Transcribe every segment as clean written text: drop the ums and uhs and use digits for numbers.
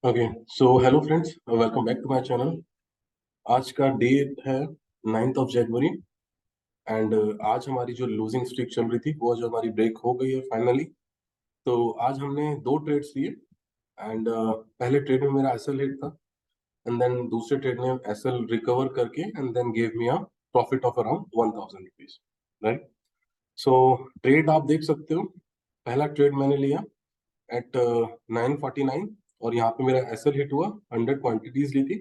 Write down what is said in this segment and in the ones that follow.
Okay so hello friends, welcome back to my channel. आज का date है 9 जनवरी and आज हमारी जो लूजिंग स्ट्रीक चल रही थी वो जो हमारी ब्रेक हो गई है फाइनली। तो आज हमने दो ट्रेड्स लिए एंड पहले ट्रेड में मेरा एसएल हिट था एंड देन दूसरे ट्रेड में एसएल रिकवर करके and then gave me a profit of around 1000 rupees, right. So trade आप देख सकते हो, पहला ट्रेड मैंने लिया एट 949 और यहाँ पे मेरा एसएल हिट हुआ, 100 क्वांटिटीज ली थी।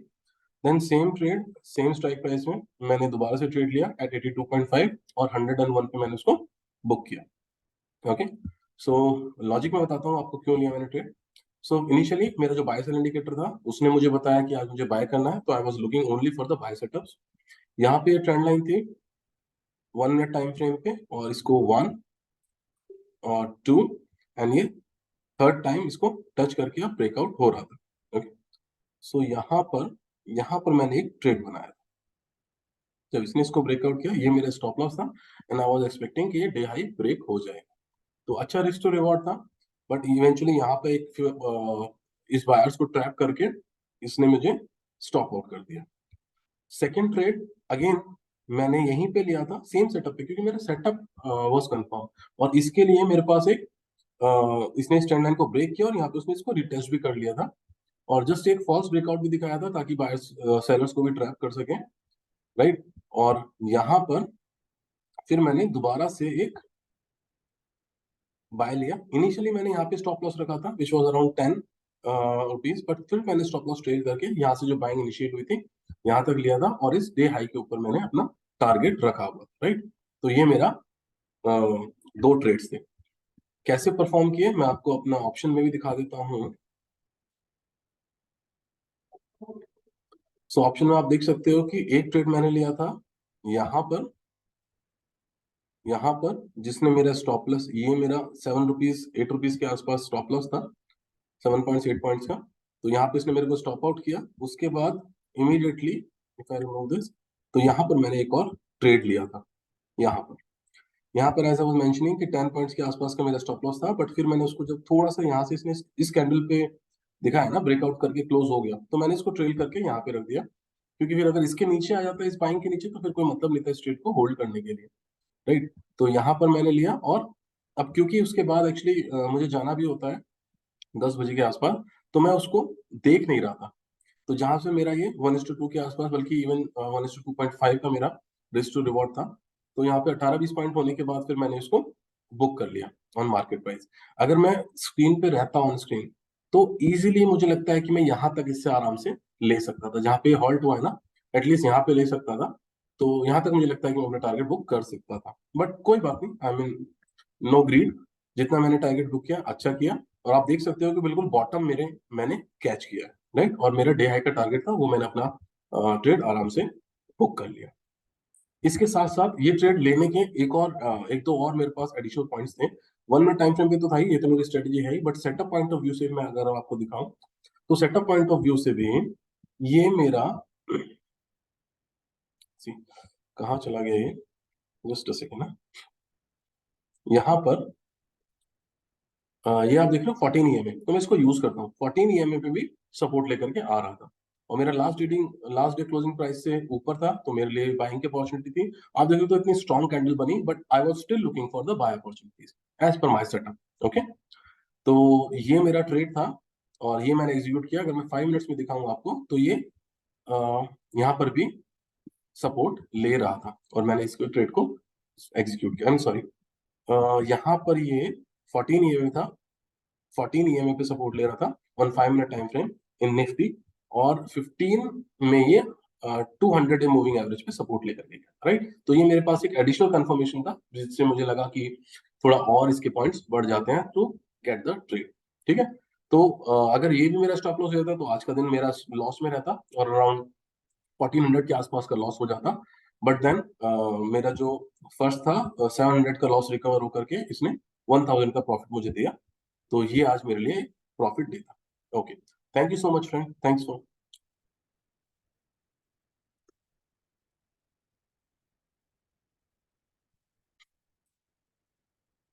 Then same trade same strike price में मैंने दोबारा से ट्रेड लिया एट 82.5 और 101 पे मैंने उसको बुक किया। ओके, सो लॉजिक में बताता हूँ आपको क्यों लिया मैंने ट्रेड। सो इनिशियली मेरा जो बाय सेल इंडिकेटर था उसने मुझे बताया कि आज मुझे बाय करना है, तो I was looking only for the buy setups. यहाँ पे ट्रेंड लाइन थी 1 मिनट टाइम फ्रेम पे और इसको 1 और 2 एंड ये थर्ड टाइम इसको टच करके अब ब्रेकआउट हो रहा था। ओके, सो यहाँ पर मैंने एक ट्रेड बनाया था। जब इसने इसको ब्रेकआउट किया, ये मेरा स्टॉप लॉस था एंड आई वाज एक्सपेक्टिंग कि ये डे हाई ब्रेक हो जाएगा, तो अच्छा रिस्क टू रिवॉर्ड था। बट इवेंचुअली यहाँ पे इस बायर्स को ट्रैप करके इसने मुझे स्टॉप आउट कर दिया। सेकंड ट्रेड अगेन मैंने यहीं पे लिया था सेम सेटअप पे, क्योंकि मेरा सेटअप वाज कंफर्म और इसके लिए मेरे पास एक इसने इस ट्रेंड लाइन को ब्रेक किया और यहाँ पे उसने इसको रिटेस्ट भी कर लिया था और जस्ट एक फॉल्स ब्रेकआउट भी दिखाया था ताकि बायर्स सेलर्स को भी ट्रैप कर सके, राइट। और यहाँ पर फिर मैंने दोबारा से एक बाय लिया। इनिशियली मैंने यहाँ पे स्टॉप लॉस रखा था which was around 10 rupees, but फिर मैंने स्टॉप लॉस ट्रेड करके यहाँ से जो बाइंग इनिशिएट हुई थी यहाँ तक लिया था और इस डे हाई के ऊपर मैंने अपना टारगेट रखा हुआ, राइट। तो ये मेरा दो ट्रेड्स थे। कैसे परफॉर्म किए मैं आपको अपना ऑप्शन में भी दिखा देता हूँ। सो ऑप्शन में आप देख सकते हो कि एक ट्रेड मैंने लिया था यहाँ पर जिसने मेरा स्टॉप लॉस, ये मेरा 7 रुपीज 8 रुपीज के आसपास स्टॉप लॉस था, 7.8 पॉइंट्स का। तो यहाँ पे इसने मेरे को स्टॉप आउट किया। उसके बाद immediately if I remove this, तो यहाँ पर मैंने एक और ट्रेड लिया था। यहाँ पर एज आई वाज मेंशनिंग कि 10 पॉइंट्स के आसपास का मेरा स्टॉप लॉस था, बट फिर मैंने उसको जब थोड़ा सा यहाँ से इसने इस कैंडल पे दिखाया ना ब्रेकआउट करके क्लोज हो गया, तो मैंने इसको ट्रेल करके यहाँ पे रख दिया, क्योंकि फिर अगर इसके नीचे आ जाता है इस बाइंग के नीचे तो फिर कोई मतलब नहीं था इस ट्रेड को होल्ड करने के लिए, राइट। तो यहाँ पर मैंने लिया और अब क्योंकि उसके बाद एक्चुअली मुझे जाना भी होता है 10 बजे के आसपास, तो मैं उसको देख नहीं रहा था। तो जहां से मेरा ये 1:2 के आसपास, बल्कि इवन 1:2.5 का मेरा रिस्क टू रिवॉर्ड था, तो यहाँ पे 18-20 पॉइंट होने के बाद फिर मैंने इसको बुक कर लिया ऑन मार्केट प्राइस। अगर मैं स्क्रीन पे रहता ऑन स्क्रीन तो इजीली मुझे लगता है कि मैं यहाँ तक इससे आराम से ले सकता था, जहाँ पे हॉल्ट हुआ है ना, एटलीस्ट यहाँ पे ले सकता था। तो यहाँ तक मुझे लगता है कि मैं अपना टारगेट बुक कर सकता था, बट कोई बात नहीं, आई मीन नो ग्रीड। जितना मैंने टारगेट बुक किया अच्छा किया। और आप देख सकते हो कि बिल्कुल बॉटम मैंने कैच किया है, राइट। और मेरा डे हाई का टारगेट था वो मैंने अपना ट्रेड आराम से बुक कर लिया। इसके साथ साथ ये ट्रेड लेने के एक दो और मेरे पास एडिशनल पॉइंट्स थे। 1 मिनट टाइम फ्रेम पे तो था ही, ये तो मेरी स्ट्रेटेजी है ही, but setup point of view से मैं अगर आपको दिखाऊं तो सेटअप पॉइंट ऑफ व्यू से भी ये मेरा सी कहाँ चला गया ये, जस्ट अ सेकेंड ना। यहाँ पर ये आप देख रहे हो 14 ईएमए, तो मैं इसको यूज करता हूँ। 14 ईएमए पे भी सपोर्ट लेकर के आ रहा था और मेरा लास्ट डे क्लोजिंग प्राइस से ऊपर था, तो मेरे लिए बाइंग की अपॉर्चुनिटी थी। आप देखो तो इतनी स्ट्रॉन्ग कैंडल बनी, but I was still looking for the buy opportunities as per my setup. Okay, तो ये मेरा ट्रेड था और ये मैंने एग्जीक्यूट किया। अगर मैं 5 मिनट्स में दिखाऊंगा आपको तो ये यहाँ पर भी सपोर्ट ले रहा था और मैंने इसको ट्रेड को एग्जीक्यूट किया। आई एम सॉरी, यहाँ पर ये 14 ईएमए था, 14 ईएमए पे सपोर्ट ले रहा था on 5 minute time frame in Nifty, और 15 में ये 200 डे मूविंग एवरेज पे सपोर्ट लेकर के गया, राइट। तो ये मेरे पास एक एडिशनल कंफर्मेशन था जिससे मुझे लगा कि थोड़ा और इसके पॉइंट्स बढ़ जाते हैं टू गेट द ट्रेड, ठीक है। तो अगर ये भी मेरा स्टॉप लॉस हो जाता तो आज का दिन मेरा लॉस में रहता और अराउंड 1400 के आसपास का लॉस हो जाता। बट देन मेरा जो फर्स्ट था 700 का लॉस रिकवर होकर के इसने 1000 का प्रॉफिट मुझे दिया, तो ये आज मेरे लिए प्रॉफिट डे था। Okay, thank you so much friend, thanks for